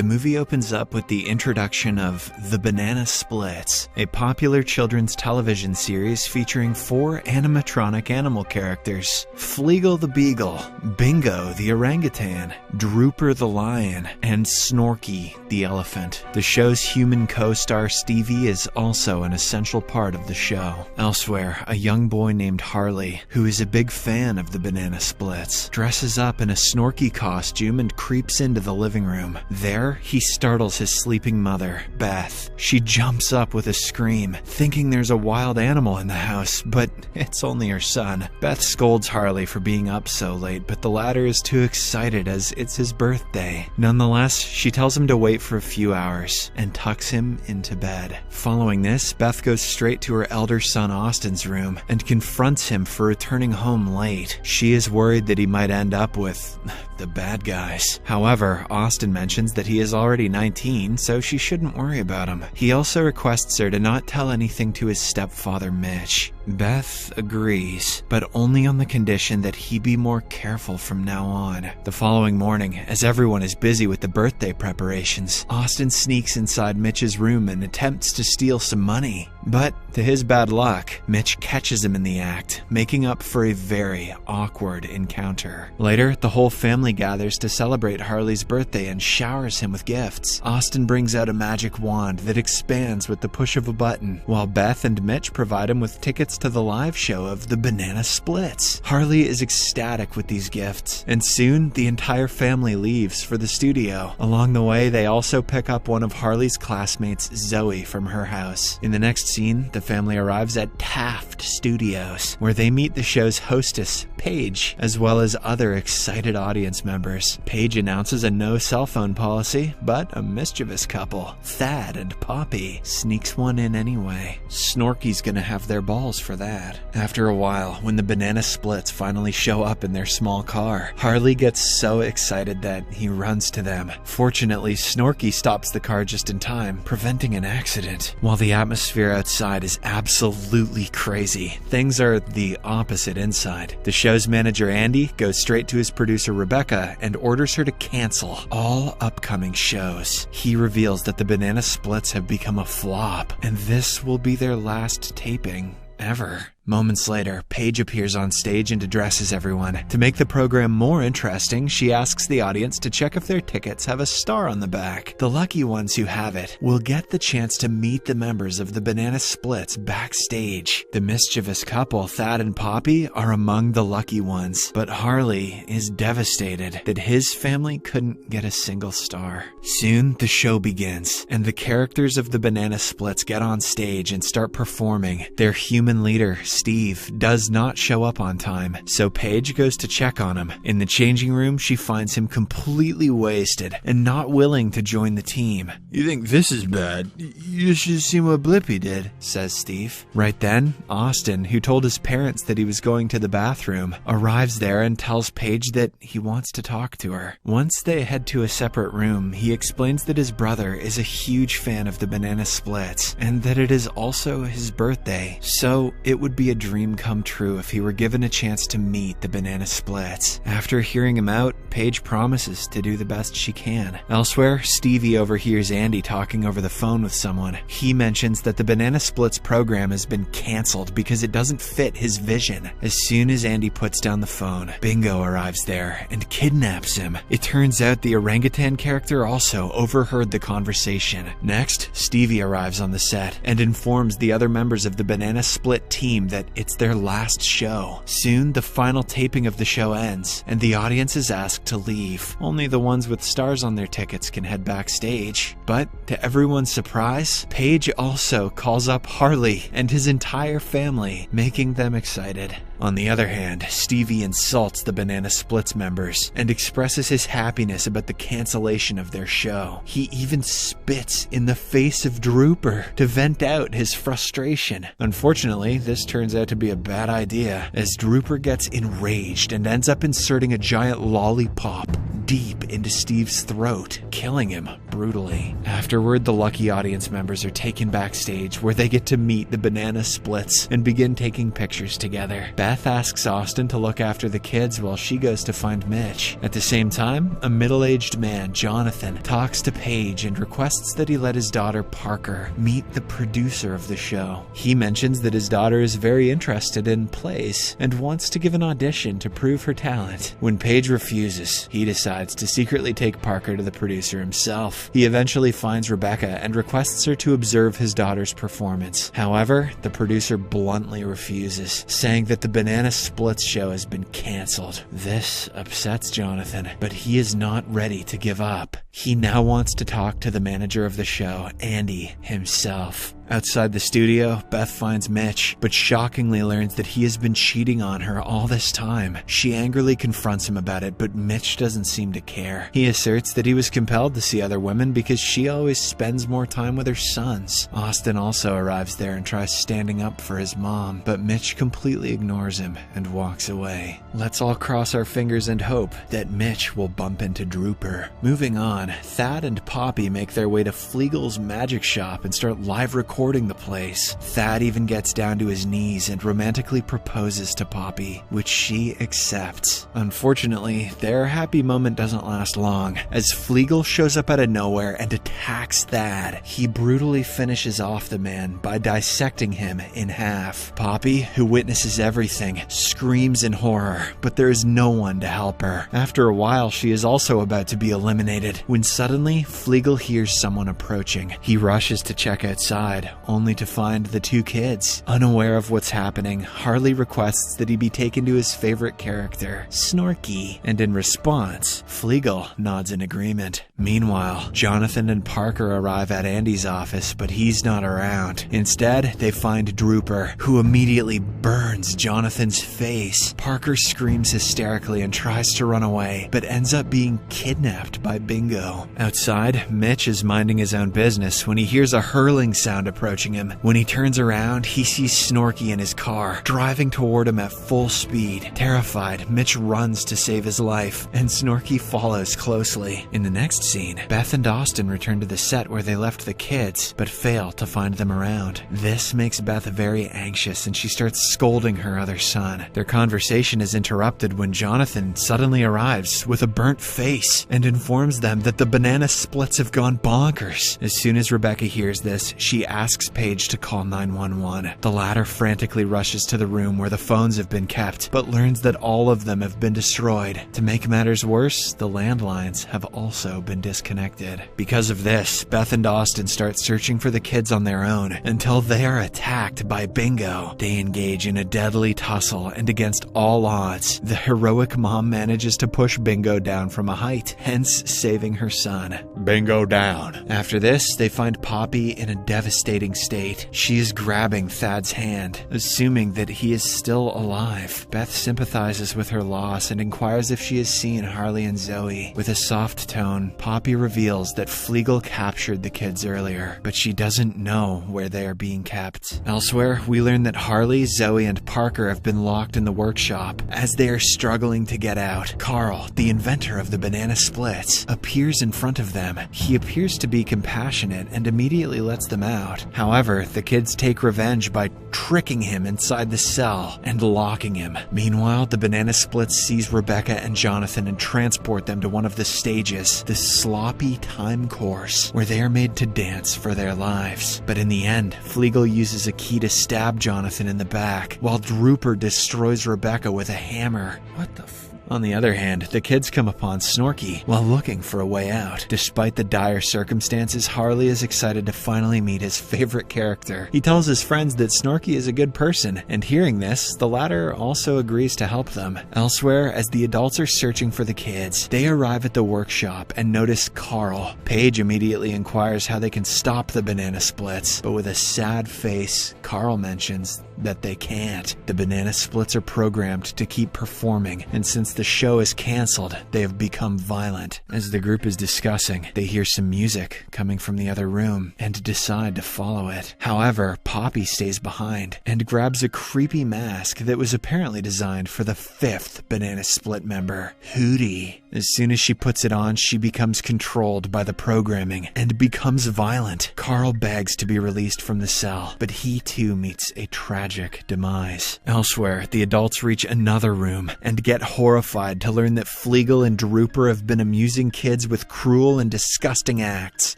The movie opens up with the introduction of The Banana Splits, a popular children's television series featuring 4 animatronic animal characters: Fleagle the Beagle, Bingo the Orangutan, Drooper the Lion, and Snorky the Elephant. The show's human co-star Stevie is also an essential part of the show. Elsewhere, a young boy named Harley, who is a big fan of the Banana Splits, dresses up in a Snorky costume and creeps into the living room. There, he startles his sleeping mother, Beth. She jumps up with a scream, thinking there's a wild animal in the house, but it's only her son. Beth scolds Harley for being up so late, but the latter is too excited as it's his birthday. Nonetheless, she tells him to wait for a few hours and tucks him into bed. Following this, Beth goes straight to her elder son Austin's room and confronts him for returning home late. She is worried that he might end up with the bad guys. However, Austin mentions that he is already 19, so she shouldn't worry about him. He also requests her to not tell anything to his stepfather Mitch. Beth agrees, but only on the condition that he be more careful from now on. The following morning, as everyone is busy with the birthday preparations, Austin sneaks inside Mitch's room and attempts to steal some money. But, to his bad luck, Mitch catches him in the act, making up for a very awkward encounter. Later, the whole family gathers to celebrate Harley's birthday and showers him with gifts. Austin brings out a magic wand that expands with the push of a button, while Beth and Mitch provide him with tickets to the live show of the Banana Splits. Harley is ecstatic with these gifts, and soon the entire family leaves for the studio. Along the way, they also pick up one of Harley's classmates, Zoe, from her house. In the next scene, the family arrives at Taft Studios, where they meet the show's hostess, Paige, as well as other excited audience members. Paige announces a no cell phone policy, but a mischievous couple, Thad and Poppy, sneaks one in anyway. Snorky's gonna have their balls for that. After a while, when the Banana Splits finally show up in their small car, Harley gets so excited that he runs to them. Fortunately, Snorky stops the car just in time, preventing an accident. While the atmosphere outside is absolutely crazy, things are the opposite inside. The show's manager Andy goes straight to his producer Rebecca and orders her to cancel all upcoming shows. He reveals that the Banana Splits have become a flop, and this will be their last taping ever. Moments later, Paige appears on stage and addresses everyone. To make the program more interesting, she asks the audience to check if their tickets have a star on the back. The lucky ones who have it will get the chance to meet the members of the Banana Splits backstage. The mischievous couple, Thad and Poppy, are among the lucky ones, but Harley is devastated that his family couldn't get a single star. Soon, the show begins, and the characters of the Banana Splits get on stage and start performing. Their human leader, Steve, does not show up on time, so Paige goes to check on him. In the changing room, she finds him completely wasted and not willing to join the team. "You think this is bad? You should have seen what Blippi did," says Steve. Right then, Austin, who told his parents that he was going to the bathroom, arrives there and tells Paige that he wants to talk to her. Once they head to a separate room, he explains that his brother is a huge fan of the Banana Splits and that it is also his birthday, so it would be a dream come true if he were given a chance to meet the Banana Splits. After hearing him out, Paige promises to do the best she can. Elsewhere, Stevie overhears Andy talking over the phone with someone. He mentions that the Banana Splits program has been cancelled because it doesn't fit his vision. As soon as Andy puts down the phone, Bingo arrives there and kidnaps him. It turns out the orangutan character also overheard the conversation. Next, Stevie arrives on the set and informs the other members of the Banana Split team that it's their last show. Soon, the final taping of the show ends, and the audience is asked to leave. Only the ones with stars on their tickets can head backstage. But, to everyone's surprise, Paige also calls up Harley and his entire family, making them excited. On the other hand, Stevie insults the Banana Splits members and expresses his happiness about the cancellation of their show. He even spits in the face of Drooper to vent out his frustration. Unfortunately, this turns out to be a bad idea, as Drooper gets enraged and ends up inserting a giant lollipop deep into Steve's throat, killing him brutally. Afterward, the lucky audience members are taken backstage where they get to meet the Banana Splits and begin taking pictures together. Beth asks Austin to look after the kids while she goes to find Mitch. At the same time, a middle-aged man, Jonathan, talks to Paige and requests that he let his daughter Parker meet the producer of the show. He mentions that his daughter is very interested in plays and wants to give an audition to prove her talent. When Paige refuses, he decides to secretly take Parker to the producer himself. He eventually finds Rebecca and requests her to observe his daughter's performance. However, the producer bluntly refuses, saying that the Banana Splits show has been cancelled. This upsets Jonathan, but he is not ready to give up. He now wants to talk to the manager of the show, Andy, himself. Outside the studio, Beth finds Mitch, but shockingly learns that he has been cheating on her all this time. She angrily confronts him about it, but Mitch doesn't seem to care. He asserts that he was compelled to see other women because she always spends more time with her sons. Austin also arrives there and tries standing up for his mom, but Mitch completely ignores him and walks away. Let's all cross our fingers and hope that Mitch will bump into Drooper. Moving on, Thad and Poppy make their way to Fleagel's magic shop and start live recording the place. Thad even gets down to his knees and romantically proposes to Poppy, which she accepts. Unfortunately, their happy moment doesn't last long, as Fleagle shows up out of nowhere and attacks Thad. He brutally finishes off the man by dissecting him in half. Poppy, who witnesses everything, screams in horror, but there is no one to help her. After a while, she is also about to be eliminated, when suddenly, Fleagle hears someone approaching. He rushes to check outside, only to find the two kids. Unaware of what's happening, Harley requests that he be taken to his favorite character, Snorky, and in response, Fleagle nods in agreement. Meanwhile, Jonathan and Parker arrive at Andy's office, but he's not around. Instead, they find Drooper, who immediately burns Jonathan's face. Parker screams hysterically and tries to run away, but ends up being kidnapped by Bingo. Outside, Mitch is minding his own business when he hears a hurling sound approaching him. When he turns around, he sees Snorky in his car, driving toward him at full speed. Terrified, Mitch runs to save his life, and Snorky follows closely. In the next scene, Beth and Austin return to the set where they left the kids, but fail to find them around. This makes Beth very anxious, and she starts scolding her other son. Their conversation is interrupted when Jonathan suddenly arrives with a burnt face and informs them that the Banana Splits have gone bonkers. As soon as Rebecca hears this, she asks Paige to call 911. The latter frantically rushes to the room where the phones have been kept, but learns that all of them have been destroyed. To make matters worse, the landlines have also been disconnected. Because of this, Beth and Austin start searching for the kids on their own until they are attacked by Bingo. They engage in a deadly tussle, and against all odds, the heroic mom manages to push Bingo down from a height, hence saving her son. Bingo down. After this, they find Poppy in a devastating state. She is grabbing Thad's hand, assuming that he is still alive. Beth sympathizes with her loss and inquires if she has seen Harley and Zoe. With a soft tone, Poppy reveals that Fleagle captured the kids earlier, but she doesn't know where they are being kept. Elsewhere, we learn that Harley, Zoe, and Parker have been locked in the workshop. As they are struggling to get out, Carl, the inventor of the Banana Splits, appears in front of them. He appears to be compassionate and immediately lets them out. However, the kids take revenge by tricking him inside the cell and locking him. Meanwhile, the Banana Splits seize Rebecca and Jonathan and transport them to one of the stages, the sloppy time course, where they are made to dance for their lives. But in the end, Fleagle uses a key to stab Jonathan in the back, while Drooper destroys Rebecca with a hammer. What the f... On the other hand, the kids come upon Snorky while looking for a way out. Despite the dire circumstances, Harley is excited to finally meet his favorite character. He tells his friends that Snorky is a good person, and hearing this, the latter also agrees to help them. Elsewhere, as the adults are searching for the kids, they arrive at the workshop and notice Carl. Paige immediately inquires how they can stop the Banana Splits, but with a sad face, Carl mentions that they can't. The Banana Splits are programmed to keep performing, and since the show is cancelled, they have become violent. As the group is discussing, they hear some music coming from the other room and decide to follow it. However, Poppy stays behind and grabs a creepy mask that was apparently designed for the 5th Banana Split member, Hootie. As soon as she puts it on, she becomes controlled by the programming and becomes violent. Carl begs to be released from the cell, but he too meets a tragic tragic demise. Elsewhere, the adults reach another room and get horrified to learn that Flegel and Drooper have been amusing kids with cruel and disgusting acts,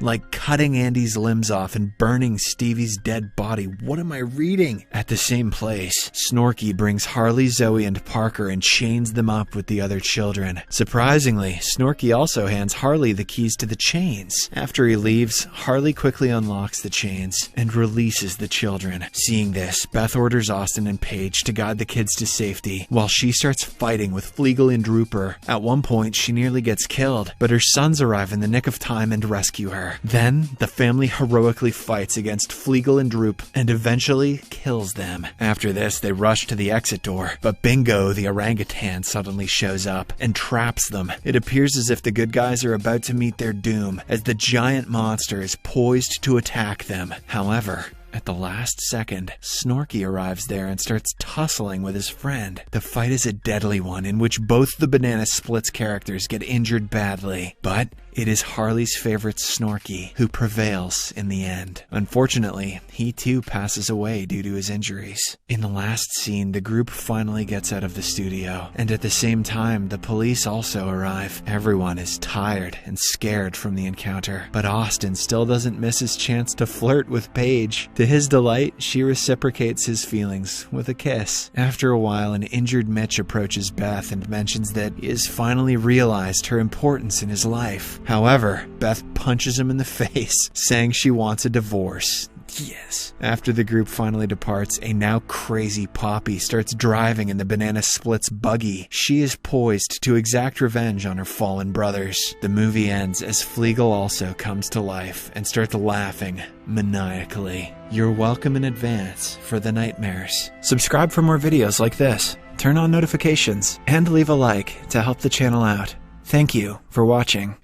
like cutting Andy's limbs off and burning Stevie's dead body. What am I reading? At the same place, Snorky brings Harley, Zoe, and Parker and chains them up with the other children. Surprisingly, Snorky also hands Harley the keys to the chains. After he leaves, Harley quickly unlocks the chains and releases the children. Seeing this, Beth orders Austin and Paige to guide the kids to safety, while she starts fighting with Flegel and Drooper. At one point, she nearly gets killed, but her sons arrive in the nick of time and rescue her. Then, the family heroically fights against Flegel and Droop and eventually kills them. After this, they rush to the exit door, but Bingo, the orangutan, suddenly shows up and traps them. It appears as if the good guys are about to meet their doom, as the giant monster is poised to attack them. However, at the last second, Snorky arrives there and starts tussling with his friend. The fight is a deadly one in which both the Banana Splits characters get injured badly, but it is Harley's favorite Snorky who prevails in the end. Unfortunately, he too passes away due to his injuries. In the last scene, the group finally gets out of the studio, and at the same time, the police also arrive. Everyone is tired and scared from the encounter, but Austin still doesn't miss his chance to flirt with Paige. To his delight, she reciprocates his feelings with a kiss. After a while, an injured Mitch approaches Beth and mentions that he has finally realized her importance in his life. However, Beth punches him in the face, saying she wants a divorce. Yes. After the group finally departs, a now crazy Poppy starts driving in the Banana Splits buggy. She is poised to exact revenge on her fallen brothers. The movie ends as Flegel also comes to life and starts laughing maniacally. You're welcome in advance for the nightmares. Subscribe for more videos like this, turn on notifications, and leave a like to help the channel out. Thank you for watching.